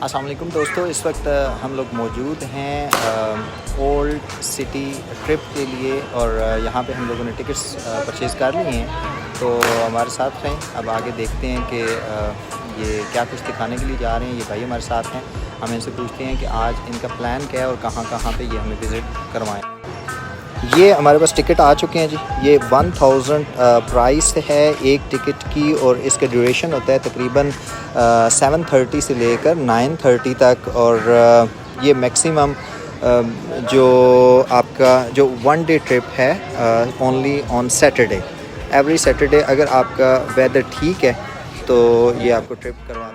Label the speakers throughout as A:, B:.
A: अस्सलाम वालेकुम दोस्तों, इस वक्त हम लोग मौजूद हैं ओल्ड सिटी ट्रिप के लिए और यहाँ पे हम लोगों ने टिकट्स परचेज़ कर लिए हैं। तो हमारे साथ रहें, अब आगे देखते हैं कि ये क्या कुछ दिखाने के लिए जा रहे हैं। ये भाई हमारे साथ हैं, हम इनसे पूछते हैं कि आज इनका प्लान क्या है और कहाँ कहाँ पे ये हमें विज़िट करवाएं। ये हमारे पास टिकट आ चुके हैं जी। ये 1000 प्राइस है एक टिकट की और इसका ड्यूरेशन होता है तकरीबन 7:30 से लेकर 9:30 तक। और ये मैक्सिमम जो आपका जो 1 डे ट्रिप है only on Saturday. Every Saturday अगर आपका वेदर ठीक है तो ये आपको ट्रिप करवा।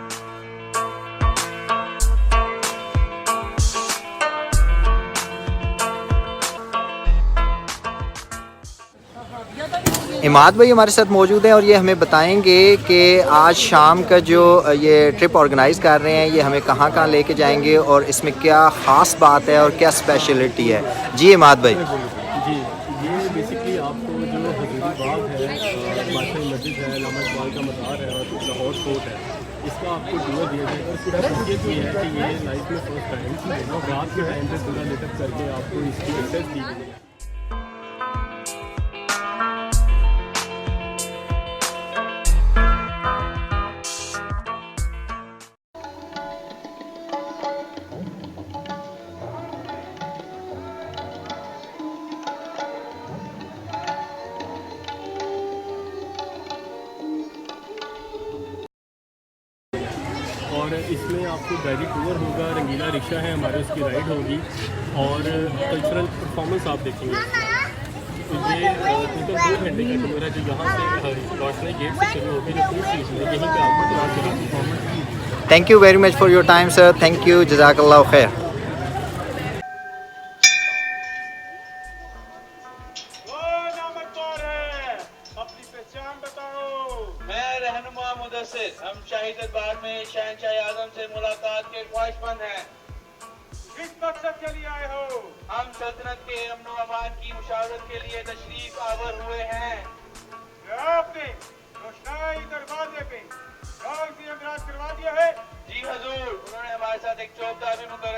A: इमाद भाई हमारे साथ मौजूद हैं और ये हमें बताएंगे कि आज शाम का जो ये ट्रिप ऑर्गेनाइज़ कर रहे हैं ये हमें कहाँ कहाँ लेके जाएंगे और इसमें क्या ख़ास बात है और क्या स्पेशलिटी है। जी इमाद भाई।
B: जी, ये बेसिकली आपको जो हजूरी बाग है, बादशाही मस्जिद है, लामा इकबाल का मज़ार है और लाहौर फोर्ट है, इसका आपको टूर दिया जाएगा। और पूरा पैकेज ये है कि ये लाइफ में फर्स्ट टाइम रात के टाइम पे पूरा लेटअप करके आपको इसकी एक्सेस दी गई है। और इसमें आपको गाड़ी टूर होगा, रंगीला रिक्शा है हमारे, उसकी राइड होगी और कल्चरल परफॉर्मेंस आप देखेंगे। तो ये टोटल 2 घंटे का टूर है जो यहाँ से रोशनी गेट से शुरू होगी, जो पूरी चीज़ है यहीं पे आपको performance.
A: Thank you very much for your time sir, thank you, जज़ाकल्लाह खैर।
C: हम शाही दरबार में शहंशाह आजम से मुलाकात के ख्वाहिशमंद हैं। किस मकसद के लिए आए हो? हम सल्तनत के अमन व अमान की मुशावरत के लिए तशरीफ आवर हुए हैं। आपने रोशनाई दरवाजे पे करवा दिया है? जी हजूर, उन्होंने हमारे साथ एक चौकीदार भी मुकर्रर